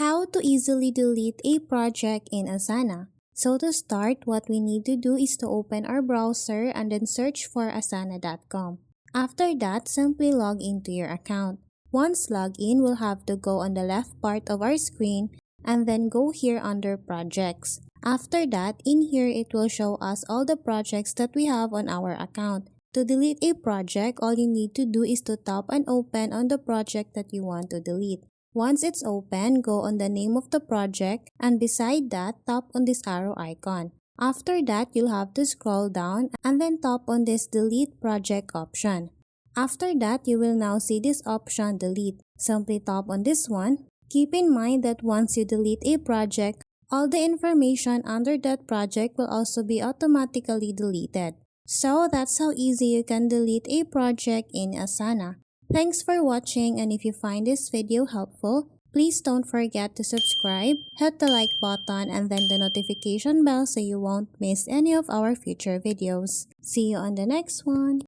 How to easily delete a project in Asana. So to start, what we need to do is to open our browser and then search for asana.com. After that, simply log into your account. Once logged in, we'll have to go on the left part of our screen and then go here under projects. After that, in here it will show us all the projects that we have on our account. To delete a project, all you need to do is to tap and open on the project that you want to delete. Once it's open, go on the name of the project and beside that, tap on this arrow icon. After that, you'll have to scroll down and then tap on this delete project option. After that, you will now see this option delete. Simply tap on this one. Keep in mind that once you delete a project, all the information under that project will also be automatically deleted. So that's how easy you can delete a project in Asana. Thanks for watching, and if you find this video helpful, please don't forget to subscribe, hit the like button and then the notification bell so you won't miss any of our future videos. See you on the next one.